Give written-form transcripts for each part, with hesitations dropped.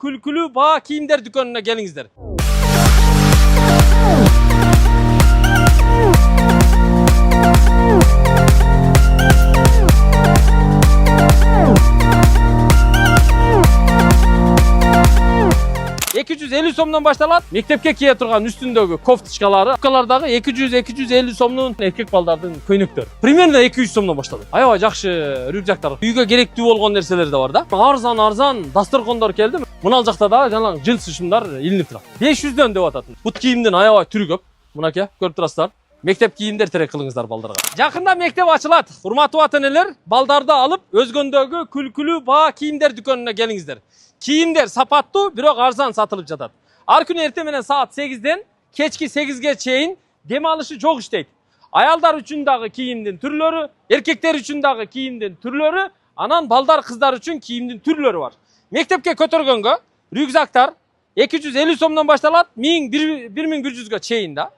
Külkülü Bağ Kiyimler Dükkanı'na gelingizler. $250 somdan baştalat. Mektepke kiye turgan üstündögü koftuşkalары. Koftuşkalardагы 200-250 somдун эркек балдардын көйнөктөрү. Примерно 200 somdan başladı. Аябай жакшы рюкзактар. Үйгө керектүү болгон нерселер да бар да. Арзан дасторкондор келди. Мына жакта да жанагы джинсы шымдар илинип турат. 500дөн деп атат. Бут кийимдин аябай түрү көп. Мынакей көрүп турасыздар. Мектеп кийимдер терек кылыңыздар балдарга. Жакында мектеп ачылат. Урматтуу ата-энелер, балдарды алып өзгөндөгү Külkülü Bağ Kiyimler Dükkanı'na gelingizler. Kiyimler sapаттуу, бирок арзан сатылып жатат. Ар күнү эртең менен саат 8ден кечки 8ге чейин дем алышы жок иштейт. Аялдар үчүн дагы кийимдин түрлөрү, эркектер үчүн дагы кийимдин түрлөрү, анан балдар кыздар үчүн кийимдин түрлөрү бар. Мектепке көтөргөнгө рюкзактар 250 сомдон башталат, 1100га чейин да.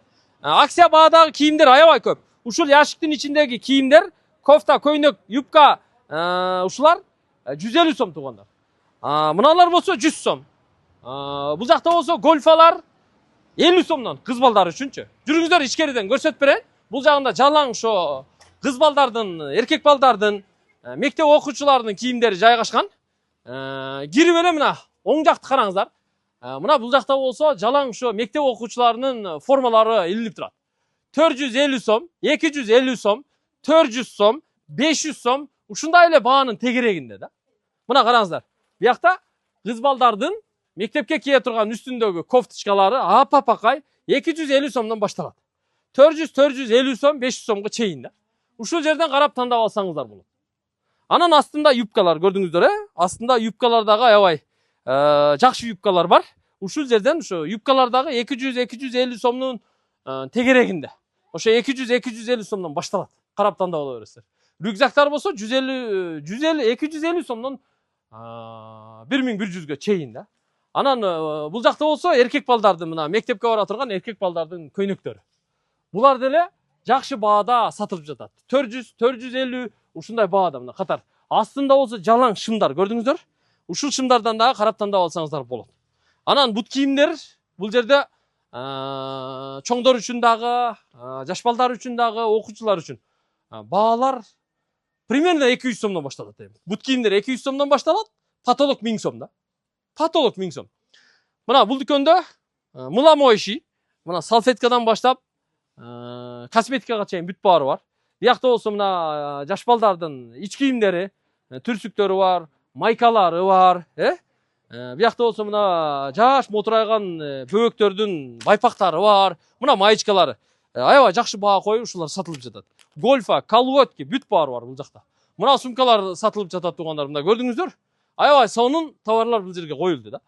Акция баадагы кийимдер аябай көп. Ушул ящиктин ичиндеги кийимдер, кофта, көйнөк, юбка, ушулар 150 сом тугандар. Мыналар болсо 100 сом. Бул жакта болсо гольфалар 50 сомдон кыз балдар үчүнчү. Жүрүңүздөр ичкериден көрсөтүп берейин. Бул жагында жалаң ошо кыз балдардын, эркек балдардын, мектеп окуучуларынын кийимдери жайгашкан. Кирип эле мына оң жакты караңыздар. Мына бул жакта болсо жалаң ошо мектеп окуучуларынын формалары илинип турат. 450 сом, 250 сом, 400 сом, 500 сом ушундай эле баанын тегерегинде да. Мына караңыздар. Биякта кыз балдардын мектепке кие турган үстүндөгү кофточкалары апапакай 250 сомдон башталат. 400-450 сом, 500 сомго чейин да. Ушул жерден карап тандап алсаңыздар болот. Анан астында юбкалар көрдүңүздөр, астында юбкалардагы аябай жакшы юбкалар бар. Ушул жерден ошо юбкалардагы 200-250 сомдун тегерегинде. Ошо 200-250 сомдон башталат. Карап тандап ала бересиздер. Рюкзактар болсо 250 сомдон 1100га чейин да. Анан бул жакта болсо эркек балдардын мына мектепке бара турган эркек балдардын көйнөктөрү. Булар деле жакшы баада сатылып жатат. 400-450 ушундай баада мына катар. Астында болсо жалаң шымдар көрдүңүздөр. Ушул шымдардан дагы карап тандап алсаңыздар болот. Анан бут кийимдер бул жерде чоңдор үчүн дагы, жаш балдар үчүн дагы, окуучулар үчүн баалар примерно 200 сомдон башталат. Бут кийимдер 200 сомдон башталат, потолок 1000 сом да. Потолок 1000 сом. Мына бул дүкөндө мыла моющий, мына салфеткадан баштап косметикага чейин бүт баары бар. Биякта болсо мына жаш балдардын ич кийимдери, түрсүктөрү бар, майкалары бар, Биякта болсо мына жаш мотурайган бөбөктөрдүн байпактары бар, мына маечкалары. Аябай жакшы баа коюп ушулар сатылып жатат. Гольфа, колготки бүт баары бар бул жакта. Мына сумкалар сатылып жатат тугандар, мына көрдүңүздөр. Аябай сонун товарлар бул жерге коюлду да.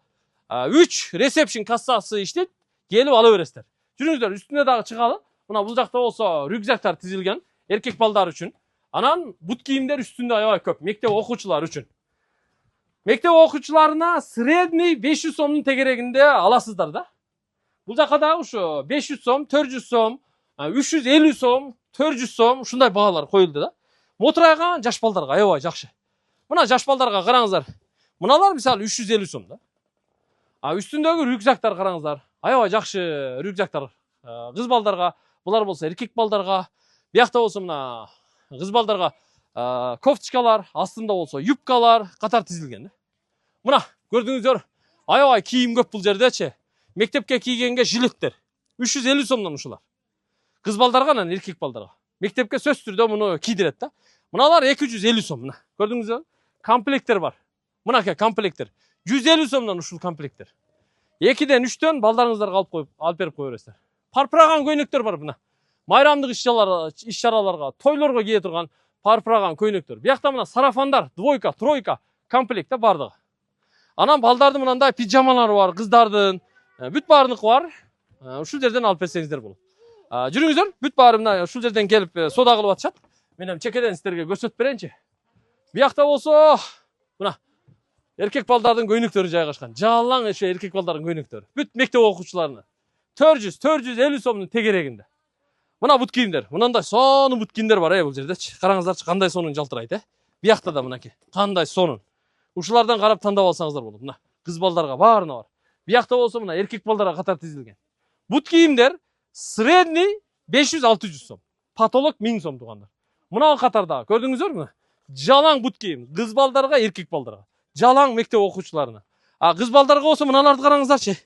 3 ресепшн кассасы иштейт, келип ала бересиздер. Жүрүңүздөр үстүнө дагы чыгалы. Мына бул жакта болсо рюкзактар тизилген эркек балдар үчүн. Анан бут кийимдер үстүндө аябай көп, мектеп окуучулары үчүн. Мектеп окуучуларына средний 500 сомдун тегерегинде аласыздар да. Бул жака дагы ушу 500 сом, 400 сом, 350 сом, 400 сом ушундай баалар коюлду да. Мотурайган жаш балдарга аябай жакшы. Мына жаш балдарга караңыздар. Мыналар мисалы 350 сом да. Үстүндөгү рюкзактар караңыздар. Аябай жакшы рюкзактар. Кыз балдарга, булар болсо эркек балдарга, биякта болсо мына кыз балдарга кофточкалар, астында болсо юбкалар катар тизилген да. Мына көрдүңүздөр, аябай кийим көп бул жердечи. Мектепке кийгенге жилеттер 350 сомдон ушулар. Кыз балдарга анан эркек балдарга. Мектепке сөзсүз түрдө муну кийдирет да. Мыналар 250 сом мына. Көрдүңүздөр? Комплекттер бар. Мынакей комплекттер. 150 сомдон ушул комплекттер. 2ден 3төн балдарыңыздарга алып берип кое бересиздер. Парпыраган көйнөктөр бар мына. Майрамдык иш-чараларга, тойлорго кие турган парпыраган көйнөктөр. Биякта мына сарафандар, двойка, тройка комплектте бардыгы. Анан балдардын мынандай пижамалары бар, кыздардын, бүт баарыныкы бар. Ушул жерден алып берсеңиздер болот. Жүрүңүздөр, бүт баары мына ушул жерден келип соода кылып атышат. Мен чекеден сиздерге көрсөтүп берейинчи. Биякта болсо мына эркек балдардын көйнөктөрү жайгашкан. Жалаң ошо эркек балдардын көйнөктөрү. Бүт мектеп окуучуларына 400-450 сомдун тегерегинде. Мына бут кийимдер. Мынандай сонун бут кийимдер бар бул жердечи. Караңыздарчы кандай сонун жалтырайт, Биякта да мынакей. Кандай сонун. Ушулардан карап тандап алсаңыздар болот. Мына Kız baldarga bаарына бар. Биякта болсо мына эркек балдарга катар тизилген. Бут кийимдер средний 500-600 сом. Потолок 1000 сом тугандар. Мына катарда көрдүңүздөр жалаң бут кийим. Кыз балдарга, эркек балдарга. Жалаң мектеп окуучуларына. А кыз балдарга болсо мыналарды караңыздарчы.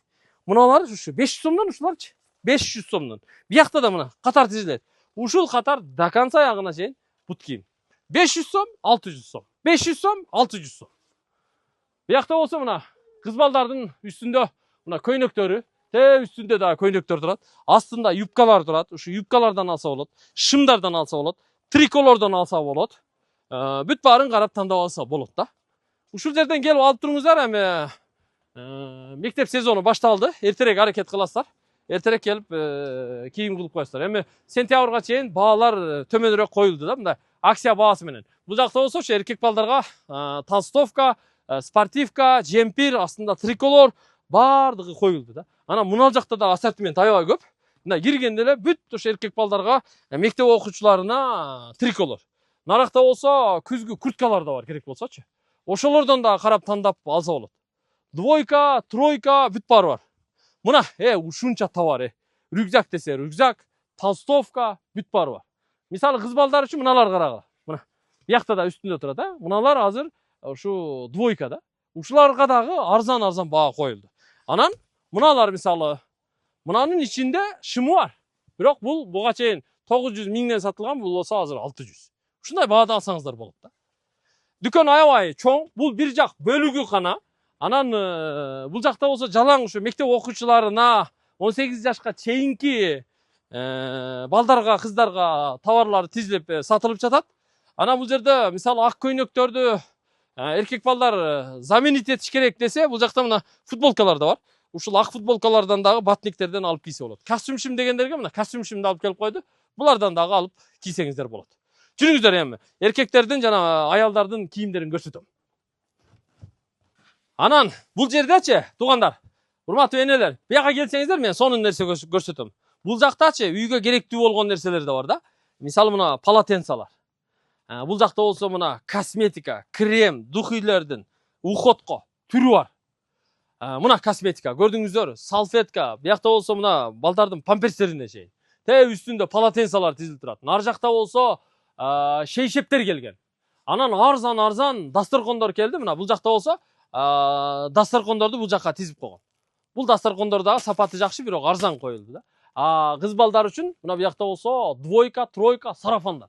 Мыналар ушу 500 сомдон ушуларчы. 500 сомдон. Биякта да мына катар тизилет. Ушул катар до конца аягына чейин бут кийим. 500 сом, 600 сом. 500 сом, 600 сом. Биякта болсо мына кыз балдардын үстүндө мына көйнөктөрү, üstünde daha көйнөктөр турат. Астында юбкалар турат. Ушу юбкалардан алса болот, шымдардан алса болот, триколордон алса болот. Бүт баарын карап тандап алса болот да. Ушул жерден келип алып туруңуздар, эми мектеп сезону башталды. Эртерээк аракет кыласыздар. Эртерээк келип кийим кылып коесуздар. Эми сентябрга чейин баалар төмөнүрөөк коюлду да, мындай акция баасы менен. Бул жакта болсо эркек балдарга толстовка, спортивка, джемпир, астында триколор баардыгы коюлду да. Ана мына жакта да ассортимент аябай көп. Мына киргенде эле бүт ошо эркек балдарга мектеп окуучуларына триколор. Наракта болсо күзгү курткалар да бар керек болсочу. Ошолордон да карап тандап алса болот. Двойка, тройка бүт баары бар. Мына ушунча товар. Рюкзак десе рюкзак, толстовка бүт баары бар. Мисалы кыз балдар үчүн мыналар карагыла. Мына биякта да үстүндө турат, мыналар азыр ушу двойка да. Ушуларга дагы арзан баа коюлду. Анан мыналар мисалы мынанын ичинде шымы бар. Бирок бул буга чейин 900 миңден сатылган, бул болсо азыр 600. Ушундай баада алсаңыздар болот да. Дүкөн аябай чоң, бул бир жак бөлүгү гана. Анан бул жакта болсо жалаң ушу мектеп окуучуларына 18 жашка чейинки балдарга, кыздарга товарлар тизилип сатылып жатат. Анан бул жерде мисалы ак көйнөктөрдү эркек балдар заменить этиш керек десе, бул жакта мына футболкалар да бар. Ушул ак футболкалардан дагы батниктерден алып кийсе болот. Костюмшим дегендерге мына костюмшимди алып келип койду. Булардан дагы алып кийсеңиздер болот. Жүрүңүздөр эми. Эркектердин жана аялдардын кийимдерин көрсөтөм. Анан бул жердечи, туугандар, урматтуу энелер, бияка келсеңиздер мен сонун нерсе көрсөтөм. Бул жактачы үйгө керектүү болгон нерселер да бар да. Мисалы мына полотенцалар. Бул жакта болсо мына косметика, крем, духилердин уходко түрү бар. Мына косметика, көрдүңүздөр, салфетка, биякта болсо мына балдардын памперстерине чейин. Үстүндө полотенцалар тизилип турат. Нар жакта болсо шейшептер келген. Анан арзан дасторкондор келди. Мына бул жакта болсо дасторкондорду бул жакка тизип койгон. Бул дасторкондор дагы сапаты жакшы, бирок арзан коюлду да. Кыз балдар үчүн мына биякта болсо двойка, тройка, сарафандар.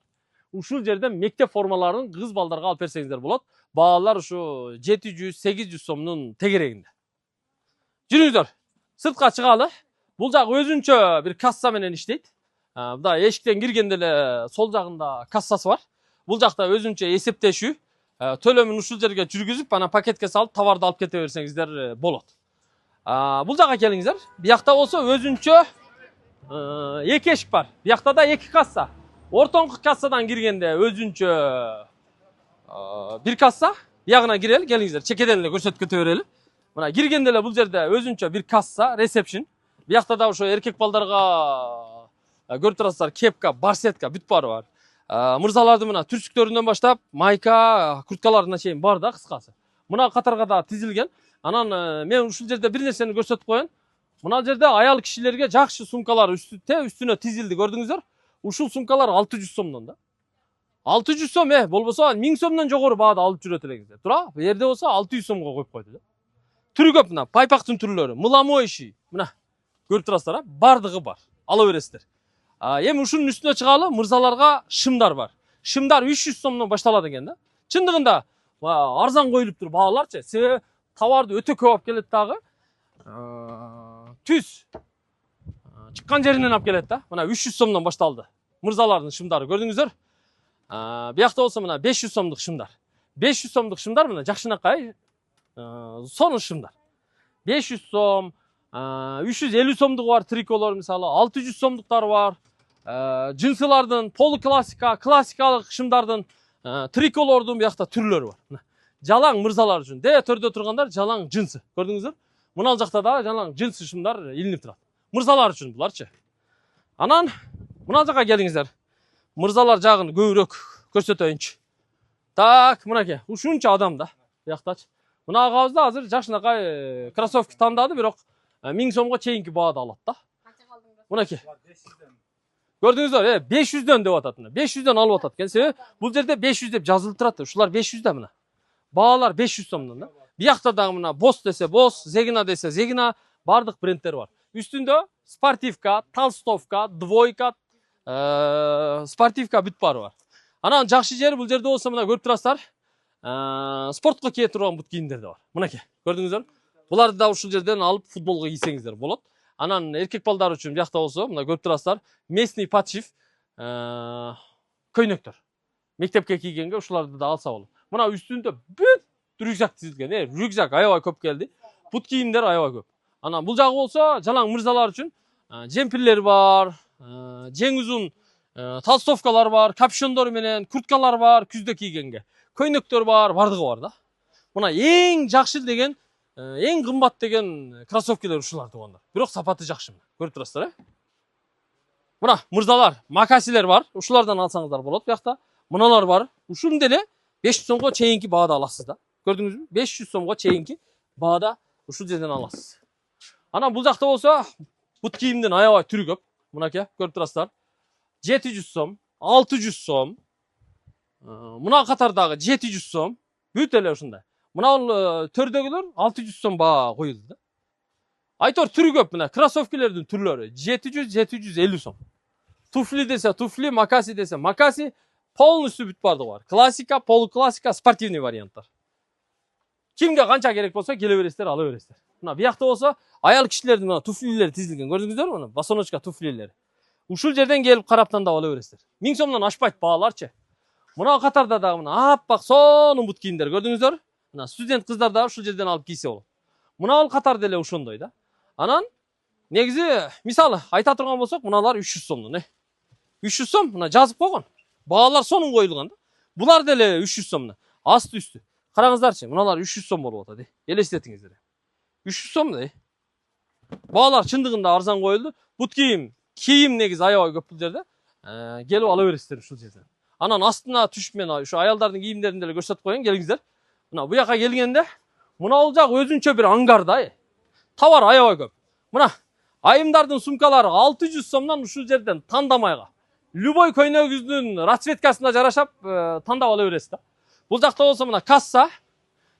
Ушул жерден мектеп формаларын кыз балдарга алып берсеңиздер болот. Баалар ушу 700-800 сомдун тегерегинде. Жүрүңүздөр, сыртка чыгалы. Бул жак өзүнчө бир касса менен иштейт. Мында эшиктен киргенде эле сол жагында кассасы бар. Бул жакта өзүнчө эсептешүү, төлөмүн ушул жерге жүргүзүп, анан пакетке салып товарды алып кете берсеңиздер болот. Бул жакка келиңиздер. Биякта болсо өзүнчө эки эшик бар. Биякта да эки касса. Ортоңку кассадан киргенде өзүнчө бир касса. Биягына кирели, келиңиздер. Чекеден эле көрсөтүп кете берели. Мына киргенде эле бул жерде өзүнчө бир касса, ресепшн. Биякта да ошо эркек балдарга көрүп турасыздар, кепка, барсетка бүт баары бар. Мырзалардын мына түрсүктөрүнөн баштап майка, курткаларына чейин бар да, кыскасы. Мына катарга да тизилген. Анан мен ушул жерде бир нерсени көрсөтүп коеюн. Мына жерде аял кишилерге жакшы сумкалар үстүнө тизилди, көрдүңүздөр. Ушул сумкалар 600 сомдон да. 600 сом, болбосо 1000 сомдон жогору баада алып жүрөт элеңиздер. Тура, бу жерде болсо 600 сомго коюп койду да. Түрү көп мына, пайпактын түрлөрү, мыламоющий. Мына көрүп турасыздар, бардыгы бар. Ала бересиздер. Эми ушунун үстүнө чыгалы, мырзаларга шымдар бар. Шымдар 300 сомдон башталат экен да. Чындыгында арзан коюлуп тур бааларчы. Себеби товарды өтө көп алып келет дагы. Түз чыккан жеринен алып келет да. Мына 300 сомдон башталды. Мырзалардын шымдары көрдүңүздөр. Биякта болсо мына 500 сомдук шымдар. 500 сомдук шымдар мына жакшынакай сонун шымдар. 500 сом, 350 сомдугу бар триколор мисалы, 600 сомдуктары бар. Джинсылардын, полуклассика, классикалык шымдардын, триколордун биякта түрлөрү бар. Жалаң мырзалар үчүн. Төрдө тургандар жалаң джинсы. Көрдүңүздөр? Мына жакта да жалаң джинсы шымдар илинип турат. Мырзалар үчүн буларчы. Анан мына жака келиңиздер. Мырзалар жагын көбүрөөк көрсөтөйүнчү. Так, мынакей, ушунча адам да. Бияктачы. Мына агабыз да азыр жакшынакай кроссовки тандады, бирок 1000 сомго чейинки баада алат да. Мынакей. Gördüңүздөр, 500дөн деп атат. 500дөн алып атат экен. Себеби бул жерде 500 деп жазылып турат. Ушулар 500 да мына. Баалар 500 сомдон да. Биякта дагы мына Босс десе Босс, Зегина десе Зегина, бардык брендтер бар. Үстүндө спортивка, толстовка, двойка, спортивка бүт бары бар. Анан жакшы жери бул жерде болсо мына көрүп турасыздар. Спортко кие турган бут кийимдер да бар. Мынакей, көрдүңүздөр? Буларды да ушул жерден алып футболго кийсеңиздер болот. Анан эркек балдар үчүн биякта болсо мына көрүп турасыздар. Местный подшив көйнөктөр. Мектепке кийгенге ушуларды да алса болот. Мына үстүндө бүт рюкзак тизилген. Рюкзак аябай көп келди. Бут кийимдер аябай көп. Анан бул жагы болсо жалаң мырзалар үчүн жемпирлер бар, жең узун толстовкалар бар, капюшондор менен курткалар бар, күздө кийгенге. Көйнөктөр бар, бардыгы бар да. Мына эң жакшы деген, эң кымбат деген кроссовкилер ушулар туугандар. Бирок сапаты жакшы. Көрүп турасыздар, Мына мырзалар, макасилер бар. Ушулардан алсаңыздар болот биякта. Мыналар бар. Ушун деле 500 сомго чейинки баада аласыз да. Көрдүңүзбү? 500 сомго чейинки баада ушул жерден аласыз. Анан бул жакта болсо бут кийимдин аябай түрү көп. Мынакей, көрүп турасыздар. 700 сом, 600 сом. Мына катардагы 700 сом. Бүт эле ушундай. Мына төрдөгүлөр 600 сом баа коюлду да. Айтор түрү көп мына кроссовкилердин түрлөрү 700-750 сом. Туфли десе туфли, макаси десе макаси, полностью бүт бардыгы бар. Классика, полуклассика, спортивный варианттар. Кимге канча керек болсо келе бересиздер, ала бересиздер. Мына биякта болсо аял кишилердин мына туфлилери тизилген. Көрдүңүздөрбү мына босоночка туфлилери. Ушул жерден келип карап тандап ала бересиздер. 1000 сомдон ашпайт бааларчы. Мына катарда дагы мына аппак сонун бут кийимдер көрдүңүздөр. Мына студент кыздар да ушул жерден алып кийсе болот. Мына ал катар деле ошондой да. Анан негизи мисалы айта турган болсок, мыналар 300 сомдон, 300 сом мына жазып койгон. Баалар сонун коюлган да. Булар деле 300 сомдон. Асты үстү. Караңыздарчы, мыналар 300 сом болуп атат, Элестетиңиздер. 300 сом да. Баалар чындыгында арзан коюлду. Бут кийим негизи аябай көп бул жерде. Келип ала бересиздер ушул жерден. Анан астына түшүп мен ушу аялдардын кийимдерин деле көрсөтүп коеюн, келиңиздер. Мына бу жака келгенде мына бул жак өзүнчө бир ангар да. Товар аябай көп. Мына айымдардын сумкалары 600 сомдон ушул жерден тандамайга. Любой көйнөгүңүздүн расцветкасына жарашап тандап ала бересиз да. Бул жакта болсо мына касса.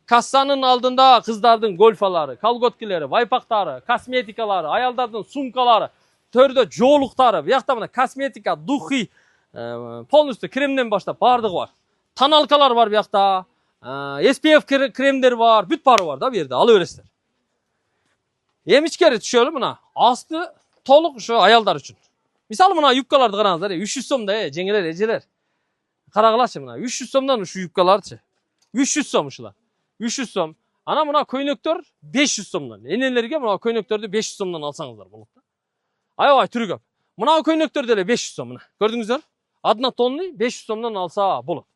Кассанын алдында кыздардын гольфалары, колготкилери, вайпактары, косметикалары, аялдардын сумкалары, төрдө жоолуктары, биякта мына косметика, духи, полностью кремден баштап бардыгы бар. Тоналкалар бар биякта, SPF кремдер бар, бүт бары бар да бу жерде, ала бересиздер. Эмичкери түшөлү мына, асты толук ушу аялдар үчүн. Мисалы мына юбкаларды караңыздар, 300 сомдо, жеңелер, эжелер. Карагылачы мына, 300 сомдон ушу юбкаларчы. 300 сом ушулар. 300 сом. Ана мына көйнөктөр 500 сомдон. Энелерге мына көйнөктөрдү 500 сомдон алсаңыздар болот да. Аябай түрү көп. Мына көйнөктөр деле 500 сом мына. Көрдүңүздөр? Однотонный 500 сомдон алса болот.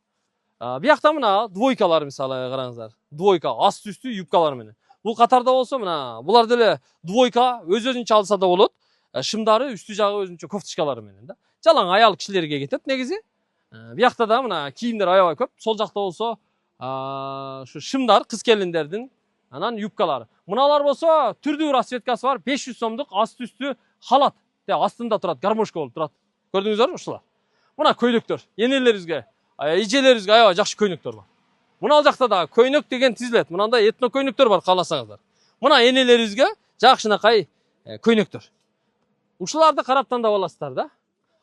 Биякта мына двойкалар мисалы караңыздар. Двойка асты үстү юбкалар менен. Бул катарда болсо мына булар деле двойка өзүнчө алса да болот. Шымдары үстү жагы өзүнчө кофточкалары менен да. Жалаң аял кишилерге кетет негизи. Биякта да мына кийимдер аябай көп. Сол жакта болсо şu шымдар кыз келиндердин анан юбкалары. Мыналар болсо түрдүү расцветкасы бар, 500 сомдук асты үстү халат. Астында турат, гармошка болуп турат. Көрдүңүздөрбү ушулар? Мына көйнөктөр. Энелерибизге, эжелерибизге аябай жакшы көйнөктөр бар. Мына жакта да көйнөк деген тизилет. Мынандай этно көйнөктөр бар кааласаңыздар. Мына энелерибизге жакшынакай көйнөктөр. Ушуларды карап тандап аласыздар да.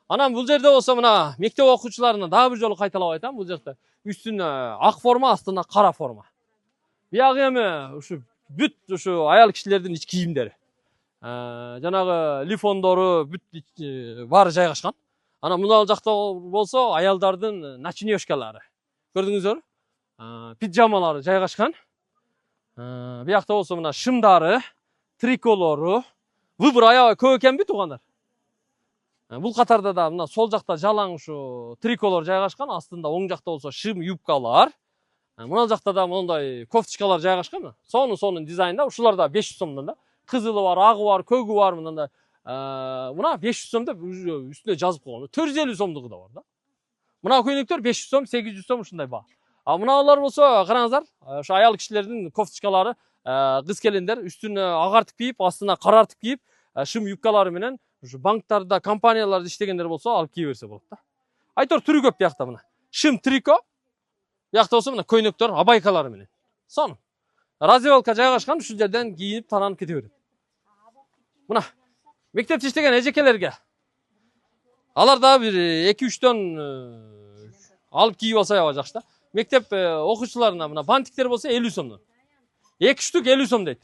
Анан бул жерде болсо мына мектеп окуучуларына дагы бир жолу кайталап айтам, бул жакта үстүнө ак форма, астына кара форма. Биягы эми ушу бүт ушу аял кишилердин ич кийимдери. Жанагы лифондору бүт баары жайгашкан. Анан мына жакта болсо аялдардын начинёшкалары. Көрдүңүздөрбү? Пижамалары жайгашкан. Биякта болсо мына шымдары, триколору. Выбор аябай көп экенби туугандар? Бул катарда да мына сол жакта жалаң ушу триколор жайгашкан, астында оң жакта болсо шым юбкалар. Мына жакта да мондай кофточкалар жайгашкан. Сонун дизайнда, ушулар да 500 сомдон да. Кызылы бар, агы бар, көгү бар мындай. Мына 500 сом деп үстүнө жазып койгон. 450 сомдугу да бар да. Мына көйнөктөр 500 сом, 800 сом ушундай баа. Мыналар болсо караңыздар, ошо аял кишилердин кофточкалары, кыз келиндер үстүнө агартып кийип, астына карартып кийип, шым юбкалары менен ушу банктарда, компанияларда иштегендер болсо алып кие берсе болот да. Айтор түрү көп биякта мына. Шым трико, биякта болсо мына көйнөктөр, абайкалары менен. Сонун. Раздевалка жайгашкан, ушул жерден кийинип, тананып кете берет. Мына мектепте иштеген эжекелерге алар да бир 2-3төн алып кийип алса аябай жакшы да. Мектеп окуучуларына мына бантиктер болсо 50 сомдон. 2 штук 50 сом дейт.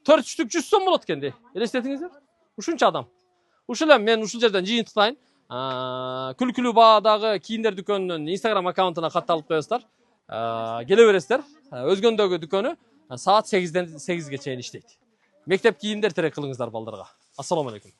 4 штук 100 сом болот экен де. Элестетиңиздер. Ушунча адам. Ушул эми мен ушул жерден жыйынтыктайын. Күлкүлүү баадагы кийимдер дүкөнүнүн Instagram аккаунтуна катталып коесуздар. Келе бересиздер. Өзгөндөгү дүкөнү саат 8ден 8ге чейин иштейт. Мектеп кийимдер терек кылыңыздар балдарга. Ассаламу алейкум.